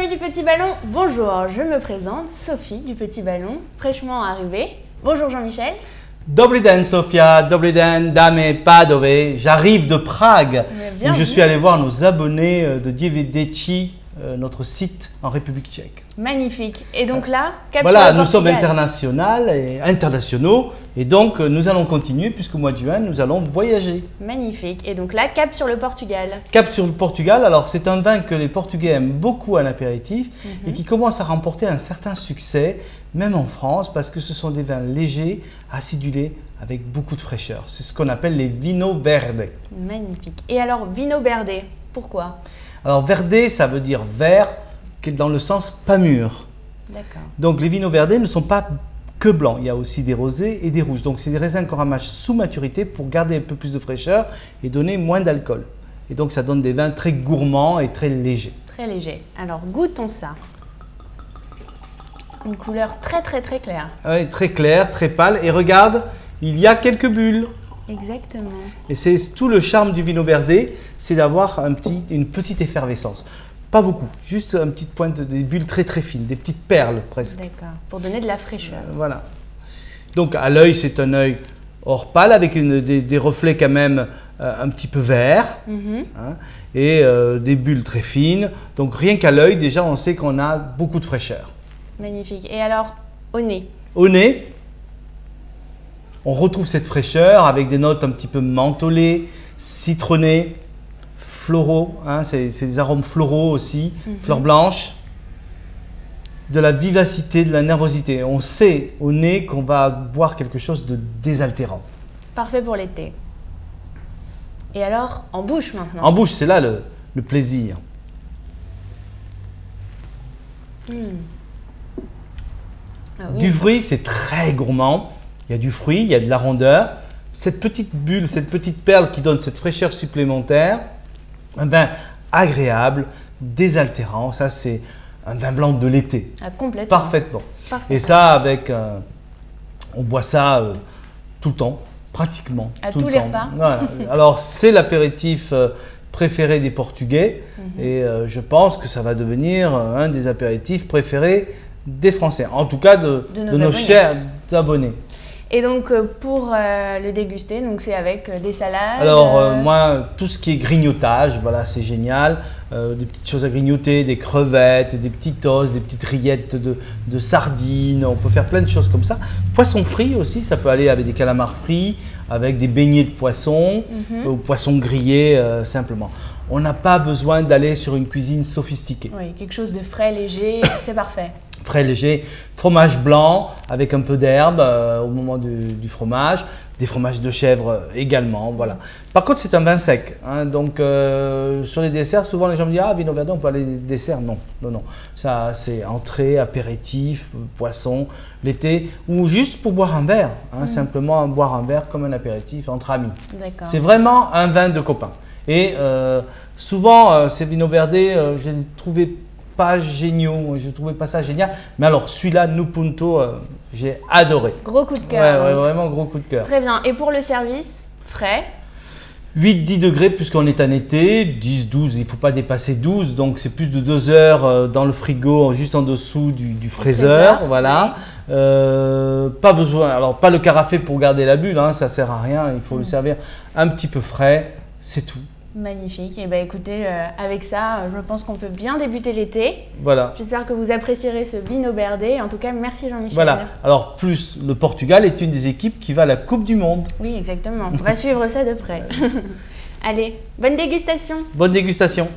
du Petit Ballon, bonjour, je me présente, Sophie du Petit Ballon, fraîchement arrivée. Bonjour Jean-Michel. Dobry den Sofia, dobry den dame Padove. J'arrive de Prague où je suis allé voir nos abonnés de Dievedeci, notre site en République tchèque. Magnifique. Et donc là, cap voilà, sur le nous sommes Portugal. internationaux et donc nous allons continuer puisqu'au mois de juin nous allons voyager. Magnifique. Et donc là, cap sur le Portugal. Cap sur le Portugal, alors c'est un vin que les Portugais aiment beaucoup à l'apéritif et qui commence à remporter un certain succès, même en France, parce que ce sont des vins légers, acidulés, avec beaucoup de fraîcheur. C'est ce qu'on appelle les vino verde. Magnifique. Et alors, vino verde, pourquoi? Alors verde, ça veut dire vert, qui est dans le sens pas mûr. D'accord. Donc les vino verde ne sont pas que blancs, il y a aussi des rosés et des rouges. Donc c'est des raisins qu'on ramasse sous maturité pour garder un peu plus de fraîcheur et donner moins d'alcool. Et donc ça donne des vins très gourmands et très légers. Très léger. Alors, goûtons ça. Une couleur très claire. Ouais, très clair, très pâle. Et regarde, il y a quelques bulles. Exactement. Et c'est tout le charme du vino verde, c'est d'avoir une petite effervescence. Pas beaucoup, juste une petite pointe, des bulles très fines, des petites perles presque. D'accord. Pour donner de la fraîcheur. Voilà. Donc à l'œil, c'est un œil or pâle avec des reflets quand même un petit peu verts hein, et des bulles très fines. Donc rien qu'à l'œil, déjà on sait qu'on a beaucoup de fraîcheur. Magnifique. Et alors, au nez? Au nez, on retrouve cette fraîcheur avec des notes un petit peu mentholées, citronnées, floraux, hein, c'est des arômes floraux aussi, fleurs blanches, de la vivacité, de la nervosité. On sait au nez qu'on va boire quelque chose de désaltérant. Parfait pour l'été. Et alors, en bouche maintenant? En bouche, c'est là le plaisir. Ah oui. Du fruit, c'est très gourmand. Il y a du fruit, il y a de la rondeur. Cette petite bulle, cette petite perle qui donne cette fraîcheur supplémentaire. Un vin agréable, désaltérant. Ça, c'est un vin blanc de l'été. Ah, complètement. Parfaitement. Parfaitement. Et ça, avec, on boit ça tout le temps, pratiquement. À tout tous le les temps. repas. Voilà. Alors, c'est l'apéritif préféré des Portugais. Et je pense que ça va devenir un des apéritifs préférés des Français. En tout cas, de nos abonnés. chers abonnés. Et donc, pour le déguster, donc c'est avec des salades? Alors, moi, tout ce qui est grignotage, voilà, c'est génial. Des petites choses à grignoter, des crevettes, des petits toasts, des petites rillettes de sardines. On peut faire plein de choses comme ça. Poisson frit aussi, ça peut aller avec des calamars frits, avec des beignets de poisson, ou poisson grillé simplement. On n'a pas besoin d'aller sur une cuisine sophistiquée. Oui, quelque chose de frais, léger, c'est parfait. Très léger, fromage blanc avec un peu d'herbe au moment du fromage, des fromages de chèvre également, voilà. Par contre, c'est un vin sec, hein, donc sur les desserts, souvent les gens me disent « Ah, vino verde, on peut aller des desserts ». Non, non, non. Ça, c'est entrée, apéritif, poisson, l'été, ou juste pour boire un verre, hein, simplement boire un verre comme un apéritif entre amis. D'accord. C'est vraiment un vin de copain. Et souvent, ces vino verde, je les trouvais pas géniaux, je trouvais pas ça génial. Mais alors celui-là, No Punto, j'ai adoré. Gros coup de cœur. Ouais, vraiment gros coup de cœur. Très bien. Et pour le service, frais? 8-10 degrés puisqu'on est en été, 10-12, il ne faut pas dépasser 12, donc c'est plus de 2 heures dans le frigo, juste en dessous du fraiseur, voilà. Pas besoin, alors pas le carafé pour garder la bulle, hein, ça sert à rien, il faut le servir un petit peu frais, c'est tout. Magnifique. Et bien écoutez, avec ça, je pense qu'on peut bien débuter l'été. Voilà. J'espère que vous apprécierez ce vino verde. En tout cas, merci Jean-Michel. Voilà. Alors, plus le Portugal est une des équipes qui va à la Coupe du Monde. Oui, exactement. On va suivre ça de près. Allez, bonne dégustation. Bonne dégustation.